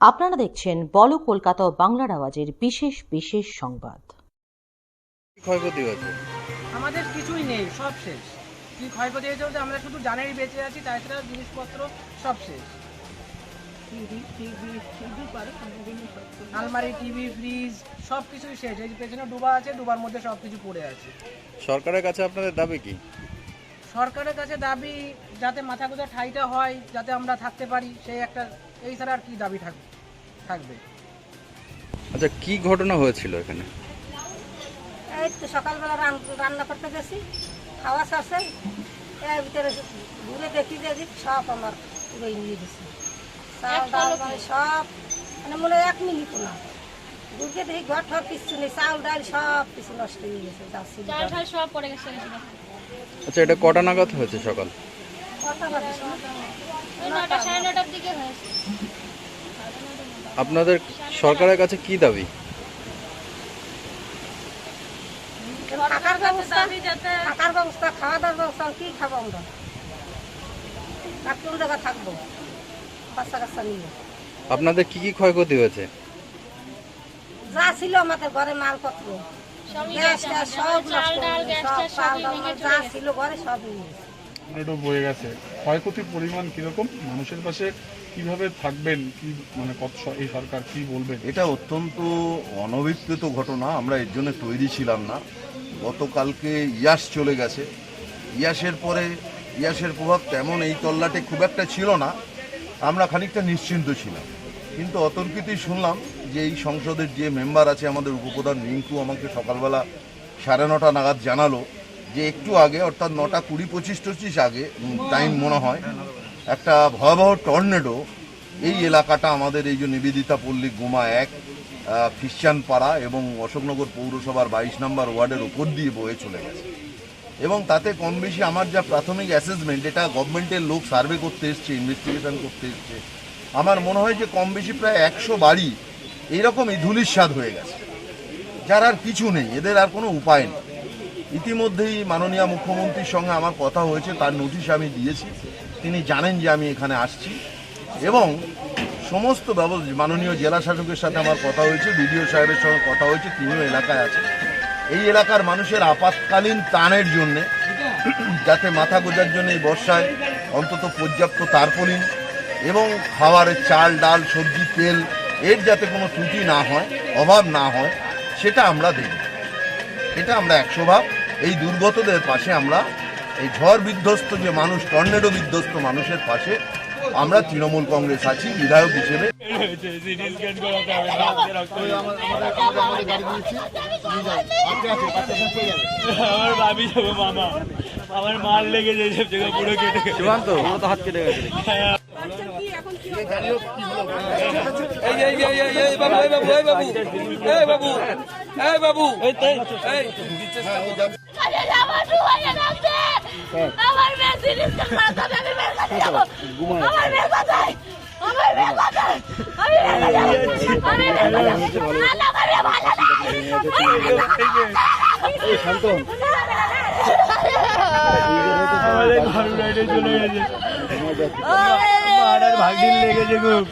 আপনারা দেখছেন বলো কলকাতা ও বাংলার আওয়াজের বিশেষ বিশেষ সংবাদ। ক্ষয়ক্ষতি হয়েছে? আমাদের কিছুই নেই, সব শেষ। কি ক্ষয়ক্ষতি হয়েছে বলতে আমরা শুধু জানেই বেঁচে আছি, তাছাড়া জিনিসপত্র সব শেষ। আলমারি, টিভি, ফ্রিজ সব কিছুই শেষ। এই যে পেছনে ডুবা আছে, ডুবার মধ্যে সব কিছু পড়ে আছে। সরকারের কাছে আপনাদের দাবি কি? সরকারের কাছে দাবি যাতে মাথা গোঁজা ঠাঁইটা হয়, যাতে আমরা থাকতে পারি, সেই একটা, এই ছাড়া আর কি দাবি থাকবে। আচ্ছা, কি ঘটনা হয়েছিল এখানে? এই তো সকালবেলা রান্না করতে গেছি, খাওয়া শেষে এর ভিতরে ঘুরে দেখি যে সব আমার পুরো নিয়ে গেছে, চাল ডাল মানে সব, মানে মনে হয় 1 মিনিট না, ঘুরকে দেখি ঘর ঠর কিছু নেই, চাল ডাল সব কিছু নষ্ট হয়ে গেছে, সব পড়ে গেছে। আচ্ছা, এটা কটা নাগাদ হয়েছে? সকাল 9টা, 9:30টার দিকে হয়েছে। আপনাদের সরকারের কাছে কি দাবি? থাকার ব্যবস্থা, খাওয়া দাওয়ার ব্যবস্থা, কি খাবো আমরা, কোন জায়গায় থাকবো বাচ্চা কাচ্চা নিয়ে? আপনাদের কি কি ক্ষয়ক্ষতি হয়েছে? যা ছিল আমাদের ঘরে মালপত্র, গ্যাস ট্যাস সব নষ্ট হয়ে গেছে, সব চাল ডাল যা ছিল ঘরে সব নিয়ে গেছে। এটা বয়ে গেছে। ক্ষয়ক্ষতির পরিমাণ কিরকম? মানুষের পাশে কিভাবে থাকবেন, কি মানে কত এই সরকার কি বলবেন? এটা অত্যন্ত অনভিপ্রেত ঘটনা, আমরা এর জন্য তৈরি ছিলাম না। গতকালকে ইয়াস চলে গেছে, ইয়াসের পরে ইয়াসের প্রভাব তেমন এই তল্লাটে খুব একটা ছিল না, আমরা খানিকটা নিশ্চিন্ত ছিলাম। কিন্তু অতর্কিতই শুনলাম যে এই সংসদের যে মেম্বার আছে আমাদের উপপ্রধান রিঙ্কু আমাকে সকালবেলা 9:30 নাগাদ জানালো যে একটু আগে, অর্থাৎ 9টা 20-25 আগে টাইম মনে হয়, একটা ভয়াবহ টর্নেডো এই এলাকাটা আমাদের এই যে নিবেদিতা পল্লী, গুমা 1, খ্রিশ্চান পাড়া এবং অশোকনগর পৌরসভার 22 নম্বর ওয়ার্ডের উপর দিয়ে বয়ে চলে গেছে। এবং তাতে কম বেশি আমার যা প্রাথমিক অ্যাসেসমেন্ট, এটা গভর্নমেন্টের লোক সার্ভে করতে এসছে, ইনভেস্টিগেশন করতে এসছে, আমার মনে হয় যে কম বেশি প্রায় 100 বাড়ি এইরকমই ধূলিসাৎ হয়ে গেছে, যার আর কিছু নেই, এদের আর কোনো উপায় নেই। ইতিমধ্যেই মাননীয় মুখ্যমন্ত্রীর সঙ্গে আমার কথা হয়েছে, তার নোটিশ আমি দিয়েছি, তিনি জানেন যে আমি এখানে আসছি এবং সমস্ত ব্যবস্থা, মাননীয় জেলা শাসকের সাথে আমার কথা হয়েছে, বিডিও সাহেবের সঙ্গে কথা হয়েছে, তিনিও এলাকায় আছেন। এই এলাকার মানুষের আপাতকালীন ত্রাণের জন্যে, যাতে মাথা গোজার জন্য এই বর্ষায় অন্তত পর্যাপ্ত তারপলিন এবং খাবারের চাল ডাল সবজি তেল এর যাতে কোনো ত্রুটি না হয়, অভাব না হয়, সেটা আমরা দেখব। এটা আমরা 100 ভাগ এই দুর্গতদের পাশে, আমরা এই ঝড় বিধ্বস্ত যে মানুষ, টর্নেডো বিধ্বস্ত মানুষের পাশে আমরা তৃণমূল কংগ্রেস আছি বিধায়ক হিসেবে। আমার ভাবি যাবো, মামা আমার মার লেগে যায়, সব জায়গা পুরো কেটে গেছে। সীমান্ত, ওরা তো হাত কেটে গেছে। ভাগিন লেগেছে খুব।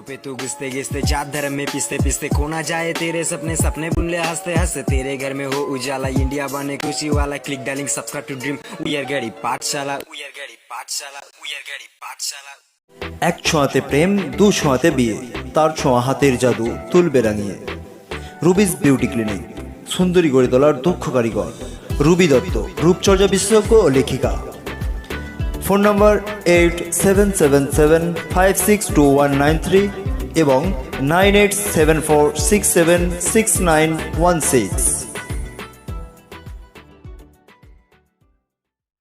पे तू घुसते घिसते जात धर्म में पिसते पिसते खो ना जाए तेरे सपने सपने बुन ले हंसते हंसते तेरे घर में हो उजाला इंडिया बने खुशी वाला click darling subscribe to dream we are गड़ी पाठशाला वी आर गड़ी पाठशाला वी आर गड़ी पाठशाला। এক ছোঁয়াতে প্রেম, দু ছোঁয়াতে বিয়ে, তার ছোঁয়া হাতের জাদু তুলবে রাঙিয়ে। রুবিস বিউটি ক্লিনিক, সুন্দরী গড়ে তোলার দক্ষ কারিগর রুবি দত্ত, রূপচর্চা বিশেষজ্ঞ ও লেখিকা। ফোন নম্বর 8777562193 এবং 9874676916।